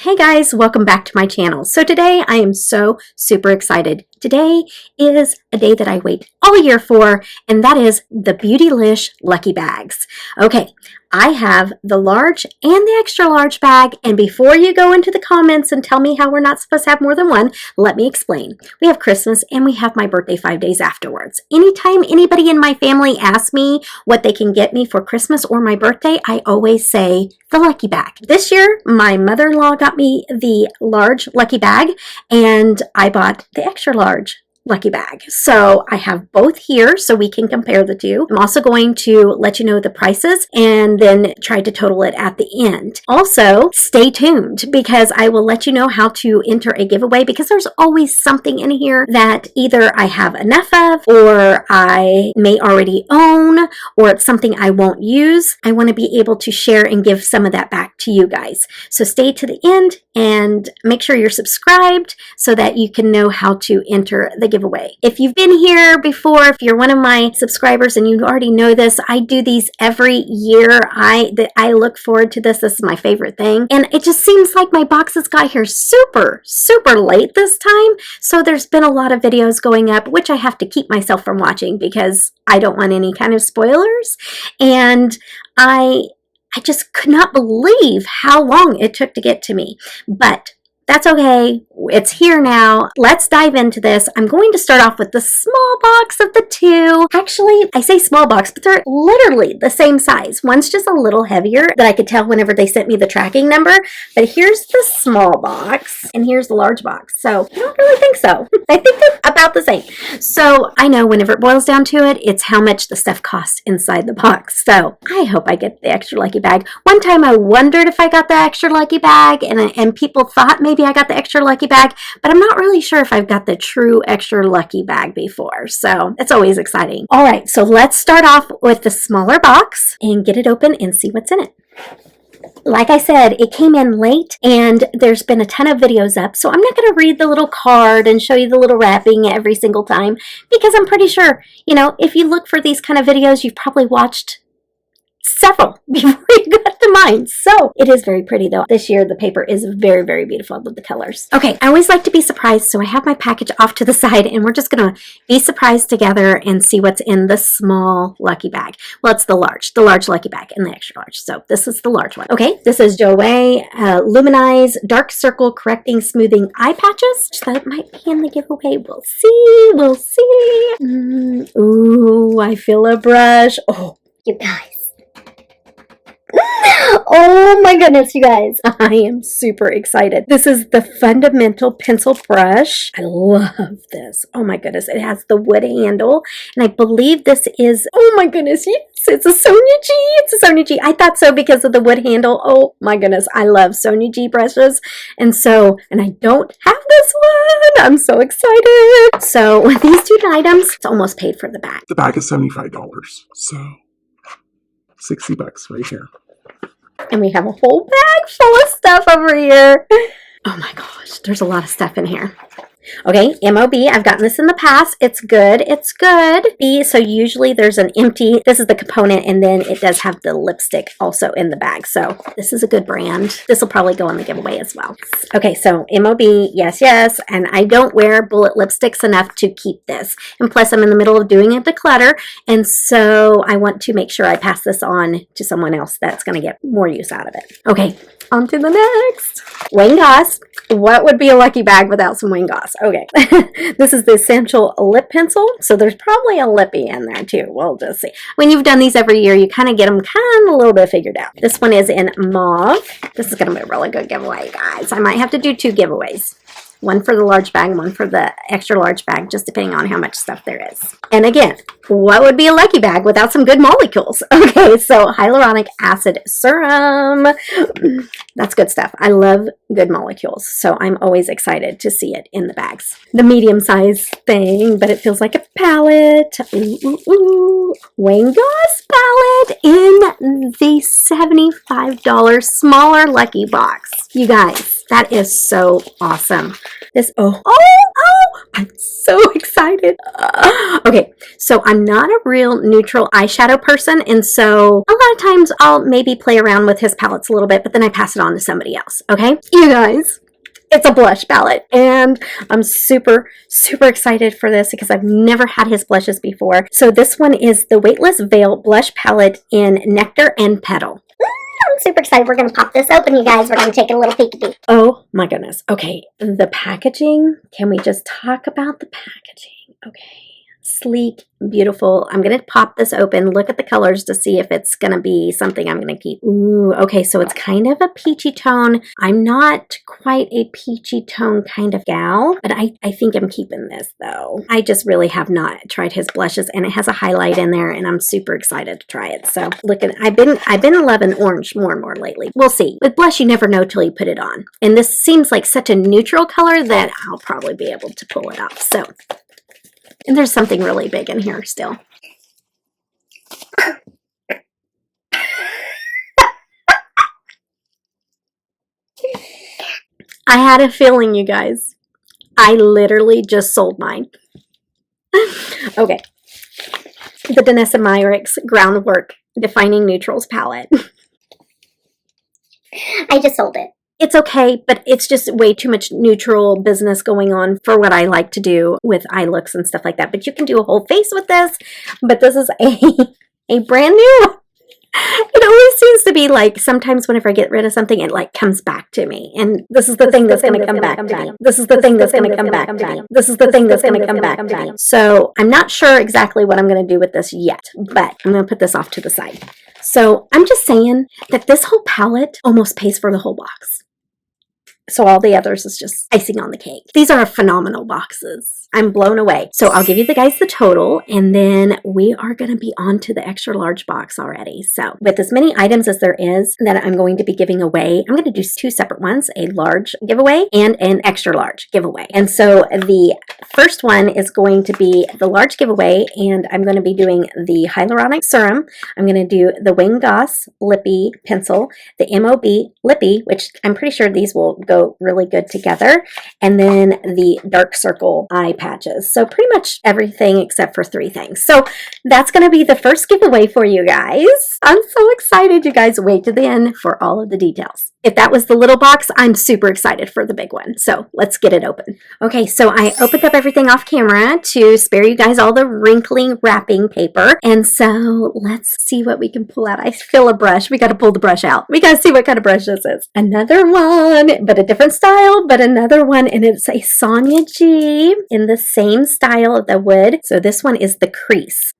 Hey guys, welcome back to my channel. So today I am so super excited. Today is a day that I wait all year for, and that is the Beautylish Lucky Bags. Okay, I have the large and the extra large bag, and before you go into the comments and tell me how we're not supposed to have more than one, let me explain. We have Christmas and we have my birthday 5 days afterwards. Anytime anybody in my family asks me what they can get me for Christmas or my birthday, I always say the Lucky Bag. This year, my mother-in-law got me the large Lucky Bag, and I bought the extra large Lucky Bag. So I have both here so we can compare the two. I'm also going to let you know the prices and then try to total it at the end. Also, stay tuned because I will let you know how to enter a giveaway, because there's always something in here that either I have enough of or I may already own, or it's something I won't use. I want to be able to share and give some of that back to you guys. So stay to the end and make sure you're subscribed so that you can know how to enter the giveaway. If you've been here before, if you're one of my subscribers and you already know this, I do these every year. I look forward to this. This is my favorite thing. And it just seems like my boxes got here super late this time. So there's been a lot of videos going up, which I have to keep myself from watching because I don't want any kind of spoilers. And I just could not believe how long it took to get to me. But that's okay. It's here now. Let's dive into this. I'm going to start off with the small box of the two. Actually, I say small box, but they're literally the same size. One's just a little heavier that I could tell whenever they sent me the tracking number. But here's the small box and here's the large box. So I don't really think so. I think they're about the same. So I know whenever it boils down to it, it's how much the stuff costs inside the box. So I hope I get the extra lucky bag. One time I wondered if I got the extra lucky bag, and people thought maybe I got the extra lucky bag, but I'm not really sure if I've got the true extra lucky bag before. So it's always exciting. All right, so let's start off with the smaller box and get it open and see what's in it. Like I said, it came in late and there's been a ton of videos up, so I'm not going to read the little card and show you the little wrapping every single time, because I'm pretty sure, you know, if you look for these kind of videos, you've probably watched several before you got to mine. So it is very pretty though. This year the paper is very beautiful with the colors. Okay, I always like to be surprised, so I have my package off to the side and we're just gonna be surprised together and see what's in the small lucky bag. Well, it's the large lucky bag and the extra large. So this is the large one. Okay, this is Joey Luminize Dark Circle Correcting Smoothing Eye Patches. That might be in the giveaway. We'll see. Ooh, I feel a brush. Oh, you guys. Oh my goodness, you guys. I am super excited. This is the Fundamental Pencil Brush. I love this. Oh my goodness. It has the wood handle, and I believe this is, oh my goodness, yes, it's a Sonia G. It's a Sonia G. I thought so because of the wood handle. Oh my goodness. I love Sonia G brushes. And I don't have this one. I'm so excited. So with these two items, it's almost paid for the bag. The bag is $75. So $60 right here. And we have a whole bag full of stuff over here. Oh my gosh, there's a lot of stuff in here. Okay, MOB, I've gotten this in the past. It's good. It's good. So usually there's an empty, this is the component, and then it does have the lipstick also in the bag. So this is a good brand. This will probably go on the giveaway as well. Okay, so MOB, yes. And I don't wear bullet lipsticks enough to keep this. And plus I'm in the middle of doing a declutter. And so I want to make sure I pass this on to someone else that's going to get more use out of it. Okay, on to the next. Wayne Goss. What would be a lucky bag without some Wayne Goss? Okay, this is the Essential Lip Pencil. So there's probably a lippy in there too. We'll just see. When you've done these every year, you kind of get them kind of a little bit figured out. This one is in mauve. This is going to be a really good giveaway, guys. I might have to do 2 giveaways. One for the large bag, one for the extra large bag, just depending on how much stuff there is. And again, what would be a lucky bag without some good molecules? Okay, so hyaluronic acid serum. That's good stuff. I love good molecules, so I'm always excited to see it in the bags. The medium size thing, but it feels like a palette. Wayne Goss palette in the $75 smaller lucky box. You guys, that is so awesome. This, oh, I'm so excited. Okay, so I'm not a real neutral eyeshadow person, and so a lot of times I'll maybe play around with his palettes a little bit, but then I pass it on to somebody else, okay? You guys, it's a blush palette, and I'm super, super excited for this because I've never had his blushes before. So this one is the Weightless Veil Blush Palette in Nectar and Petal. I'm super excited. We're going to pop this open, you guys. We're going to take a little peek-a-peek. Oh my goodness. Okay, the packaging. Can we just talk about the packaging? Okay. Sleek, beautiful. I'm going to pop this open, look at the colors to see if it's going to be something I'm going to keep. Ooh, okay, so it's kind of a peachy tone. I'm not quite a peachy tone kind of gal, but I think I'm keeping this though. I just really have not tried his blushes, and it has a highlight in there, and I'm super excited to try it. So look at, I've been loving orange more and more lately. We'll see. With blush, you never know till you put it on. And this seems like such a neutral color that I'll probably be able to pull it off. So, and there's something really big in here still. I had a feeling, you guys. I literally just sold mine. Okay. The Danessa Myricks Groundwork Defining Neutrals palette. I just sold it. It's okay, but it's just way too much neutral business going on for what I like to do with eye looks and stuff like that. But you can do a whole face with this. But this is a brand new. It always seems to be like sometimes whenever I get rid of something, it like comes back to me. And this is the thing that's going to come back to me. This is the thing that's going to come back to me. This is the thing that's going to come back to me. So I'm not sure exactly what I'm going to do with this yet, but I'm going to put this off to the side. So I'm just saying that this whole palette almost pays for the whole box. So all the others is just icing on the cake. These are phenomenal boxes. I'm blown away. So I'll give you the guys the total, and then we are going to be on to the extra large box already. So with as many items as there is that I'm going to be giving away, I'm going to do two separate ones, a large giveaway and an extra large giveaway. And so the first one is going to be the large giveaway, and I'm going to be doing the hyaluronic serum. I'm going to do the Wayne Goss Lippy pencil, the MOB Lippy, which I'm pretty sure these will go really good together, and then the dark circle eye patches. So pretty much everything except for three things. So that's going to be the first giveaway for you guys. I'm so excited. You guys wait to the end for all of the details. If that was the little box, I'm super excited for the big one. So let's get it open. Okay, so I opened up everything off camera to spare you guys all the wrinkling wrapping paper. And so let's see what we can pull out. I feel a brush. We got to pull the brush out. We got to see what kind of brush this is. Another one, but a different style, but another one. And it's a Sonia G in the same style of the wood. So this one is the crease.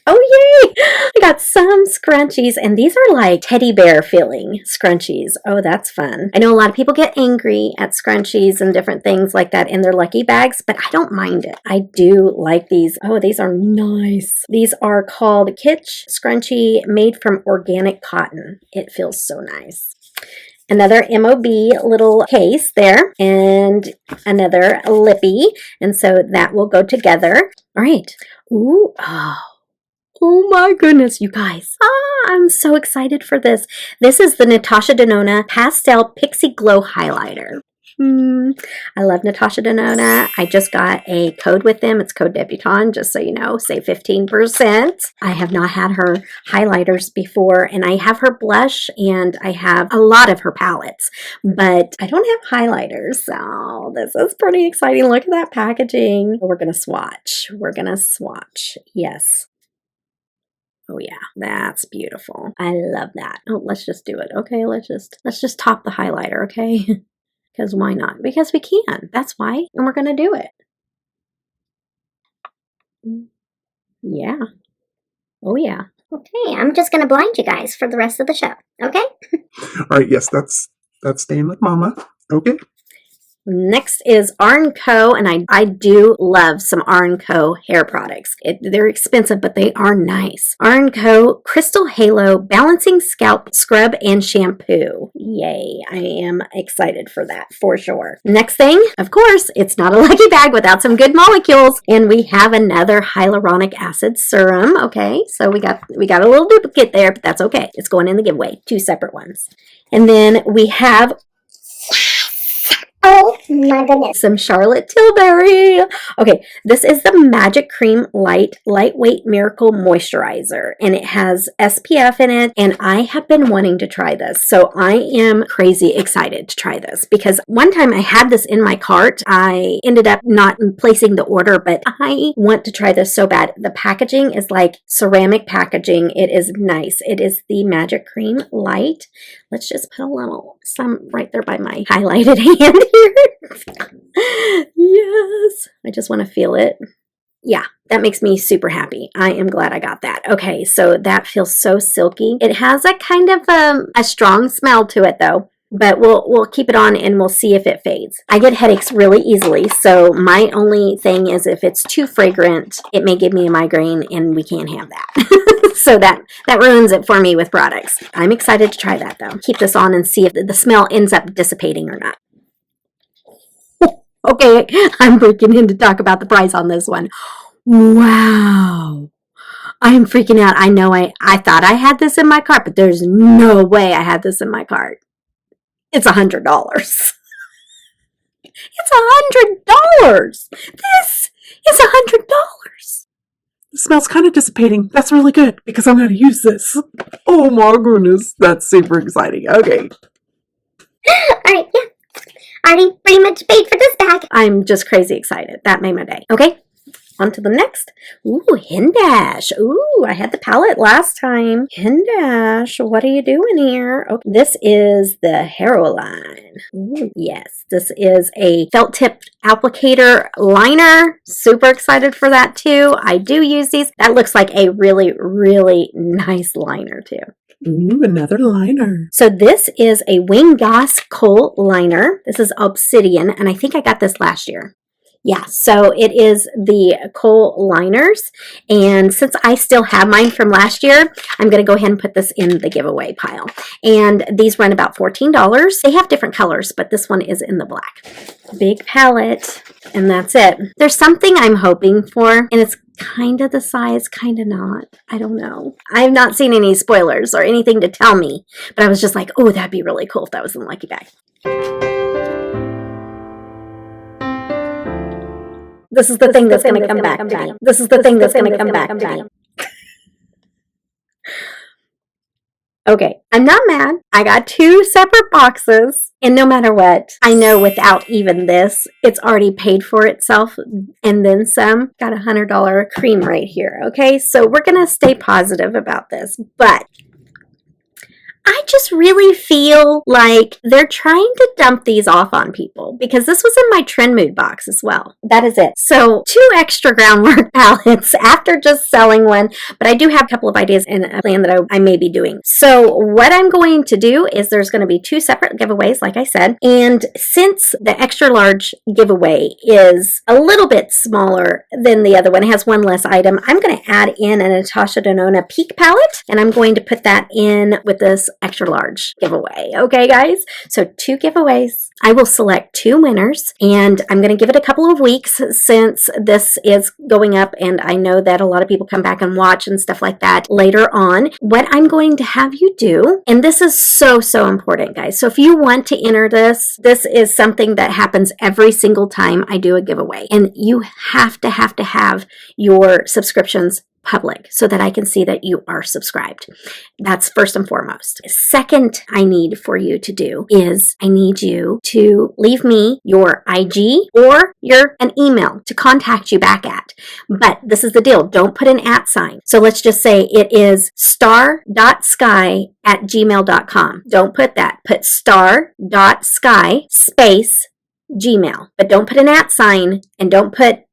Oh, yay! I got some scrunchies, and these are like teddy bear feeling scrunchies. Oh, that's fun. I know a lot of people get angry at scrunchies and different things like that in their lucky bags, but I don't mind it. I do like these. Oh, these are nice. These are called Kitsch Scrunchie, made from organic cotton. It feels so nice. Another MOB little case there, and another lippy, and so that will go together. All right. Ooh, oh my goodness, you guys. I'm so excited for this. This is the Natasha Denona Pastel Pixie Glow Highlighter. I love Natasha Denona. I just got a code with them. It's code debutante, just so you know, save 15%. I have not had her highlighters before, and I have her blush, and I have a lot of her palettes, but I don't have highlighters, so this is pretty exciting. Look at that packaging. We're going to swatch. We're going to swatch. Yes. Oh yeah, that's beautiful. I love that. Oh, let's just do it. Okay, let's just top the highlighter, okay? Because why not? Because we can. That's why. And we're going to do it. Yeah. Oh yeah. Okay, I'm just going to blind you guys for the rest of the show. Okay? All right, yes, that's staying with Mama. Okay. Next is R & Co, and I do love some R & Co hair products. They're expensive, but they are nice. R & Co Crystal Halo Balancing Scalp Scrub and Shampoo. Yay, I am excited for that for sure. Next thing, of course, it's not a lucky bag without some good molecules, and we have another hyaluronic acid serum. Okay, so we got a little duplicate there, but that's okay. It's going in the giveaway, two separate ones. And then we have Oh my goodness. Some Charlotte Tilbury. Okay, this is the Magic Cream Lightweight Miracle Moisturizer, and it has SPF in it, and I have been wanting to try this, so I am crazy excited to try this, because one time I had this in my cart. I ended up not placing the order, but I want to try this so bad. The packaging is like ceramic packaging. It is nice. It is the Magic Cream Light. Let's just put some right there by my highlighted hand here. Yes, I just want to feel it. Yeah, that makes me super happy. I am glad I got that. Okay, so that feels so silky. It has a kind of a strong smell to it though, but we'll keep it on and we'll see if it fades. I get headaches really easily, so my only thing is if it's too fragrant, it may give me a migraine and we can't have that. So that ruins it for me with products. I'm excited to try that though. Keep this on and see if the smell ends up dissipating or not. Okay, I'm breaking in to talk about the price on this one. Wow. I'm freaking out. I know I thought I had this in my cart, but there's no way I had this in my cart. It's $100. It's $100. This is $100. It smells kind of dissipating. That's really good because I'm going to use this. Oh my goodness. That's super exciting. Okay. Alright, yeah. Already pretty much paid for this bag. I'm just crazy excited. That made my day. Okay, on to the next. Ooh, Hindash. Ooh, I had the palette last time. Hindash, what are you doing here? Oh, this is the Hero line. Ooh, yes, this is a felt tip applicator liner. Super excited for that too. I do use these. That looks like a really, really nice liner too. Ooh, another liner. So this is a Wing Goss Kohl liner. This is Obsidian, and I think I got this last year. Yeah, so it is the Kohl liners, and since I still have mine from last year, I'm going to go ahead and put this in the giveaway pile. And these run about $14. They have different colors, but this one is in the black. Big palette, and that's it. There's something I'm hoping for, and it's kind of the size, kind of not. I don't know. I've not seen any spoilers or anything to tell me, but I was just like, oh, that'd be really cool if that was in the Lucky Bag. This is the thing that's going to come back to me. This is the thing that's going to come back to me. Okay, I'm not mad. I got 2 separate boxes, and no matter what, I know without even this, it's already paid for itself, and then some. Got a $100 cream right here, okay? So we're going to stay positive about this, but I just really feel like they're trying to dump these off on people because this was in my Trend Mood box as well. That is it. So 2 extra groundwork palettes after just selling one, but I do have a couple of ideas and a plan that I may be doing. So what I'm going to do is there's going to be 2 separate giveaways, like I said, and since the extra large giveaway is a little bit smaller than the other one, it has 1 less item, I'm going to add in a Natasha Denona Peak palette, and I'm going to put that in with this extra large giveaway. Okay, guys? So 2 giveaways. I will select 2 winners, and I'm going to give it a couple of weeks since this is going up, and I know that a lot of people come back and watch and stuff like that later on. What I'm going to have you do, and this is so, so important, guys. So if you want to enter this, this is something that happens every single time I do a giveaway, and you have to have your subscriptions public so that I can see that you are subscribed. That's first and foremost. Second I need for you to do is I need you to leave me your IG or an email to contact you back at. But this is the deal. Don't put an @ sign. So let's just say it is star.sky@gmail.com. Don't put that. Put star.sky space Gmail. But don't put an @ sign and don't put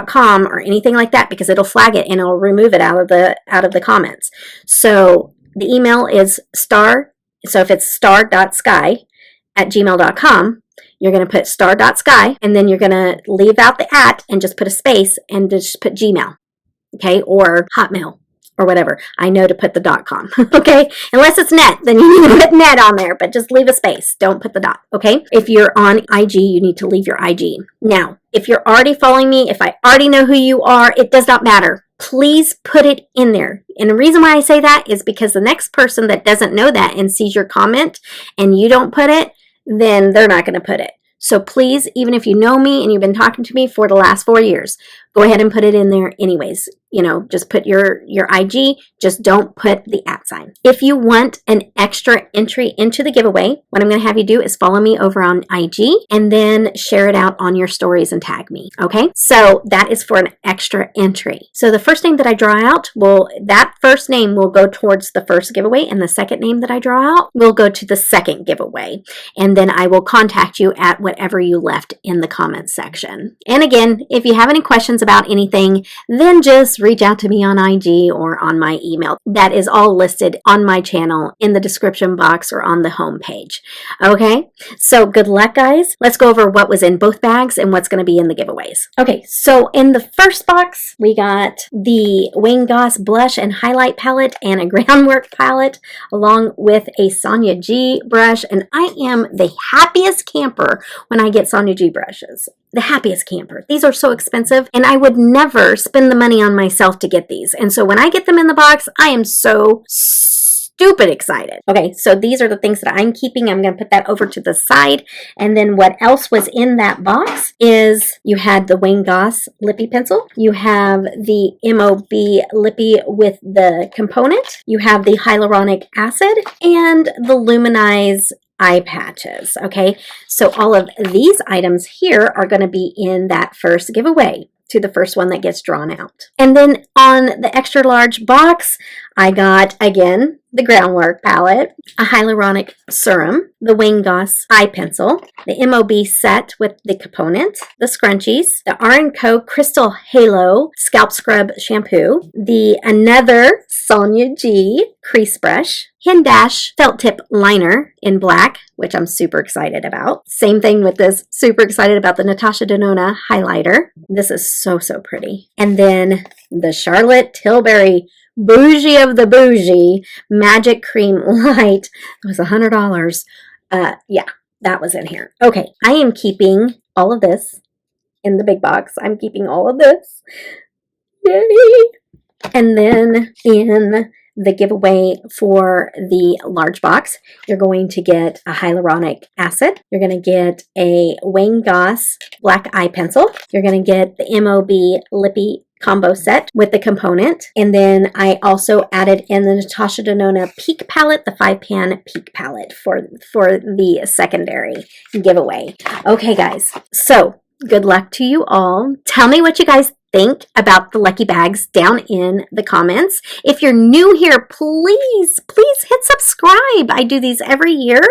.com or anything like that because it'll flag it and it'll remove it out of the comments. So the email is so if it's star.sky@gmail.com, you're going to put star.sky and then you're going to leave out the @ and just put a space and just put Gmail, okay, or Hotmail or whatever. I know to put the .com, okay? Unless it's net, then you need to put net on there, but just leave a space. Don't put the ., okay? If you're on IG, you need to leave your IG. Now, if you're already following me, if I already know who you are, it does not matter. Please put it in there. And the reason why I say that is because the next person that doesn't know that and sees your comment and you don't put it, then they're not going to put it. So please, even if you know me and you've been talking to me for the last 4 years, go ahead and put it in there anyways. You know, just put your IG, just don't put the @ sign. If you want an extra entry into the giveaway, what I'm going to have you do is follow me over on IG and then share it out on your stories and tag me. Okay, so that is for an extra entry. So the first name that I draw out that first name will go towards the first giveaway, and the second name that I draw out will go to the second giveaway. And then I will contact you at whatever you left in the comments section. And again, if you have any questions about anything, then just reach out to me on IG or on my email. That is all listed on my channel in the description box or on the home page. Okay, so good luck, guys. Let's go over what was in both bags and what's going to be in the giveaways. Okay, so in the first box, we got the Wayne Goss blush and highlight palette and a groundwork palette, along with a Sonia G brush. And I am the happiest camper when I get Sonia G brushes. The happiest camper. These are so expensive, and I would never spend the money on myself to get these. And so when I get them in the box, I am so stupid excited. Okay, so these are the things that I'm keeping. I'm going to put that over to the side. And then what else was in that box is you had the Wayne Goss lippy pencil. You have the MOB lippy with the component. You have the hyaluronic acid and the Luminize eye patches. Okay, so all of these items here are going to be in that first giveaway to the first one that gets drawn out. And then on the extra large box, I got, again, the groundwork palette, a hyaluronic serum, the Wayne Goss eye pencil, the MOB set with the component, the scrunchies, the R&Co Crystal Halo Scalp Scrub Shampoo, the another Sonia G crease brush, Hen Dash felt tip liner in black, which I'm super excited about. Same thing with this, super excited about the Natasha Denona highlighter. This is so, so pretty. And then the Charlotte Tilbury Bougie of the Bougie Magic Cream Light. It was $100. Yeah, that was in here. Okay, I am keeping all of this in the big box. I'm keeping all of this. Yay! And then in the giveaway for the large box, you're going to get a hyaluronic acid. You're going to get a Wayne Goss black eye pencil. You're going to get the MOB lippy combo set with the component. And then I also added in the Natasha Denona Peak palette, the 5-pan Peak palette for the secondary giveaway. Okay, guys, so good luck to you all. Tell me what you guys think about the lucky bags down in the comments. If you're new here, please hit subscribe. I do these every year.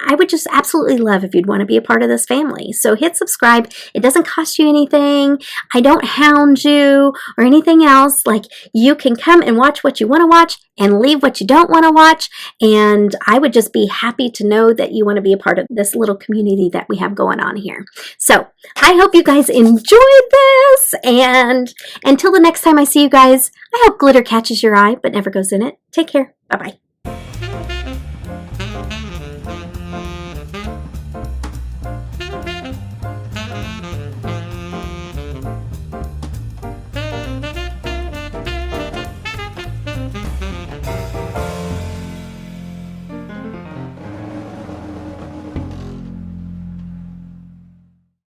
I would just absolutely love if you'd want to be a part of this family. So hit subscribe. It doesn't cost you anything. I don't hound you or anything else. Like, you can come and watch what you want to watch and leave what you don't want to watch. And I would just be happy to know that you want to be a part of this little community that we have going on here. So I hope you guys enjoyed this. And until the next time I see you guys, I hope glitter catches your eye but never goes in it. Take care. Bye-bye.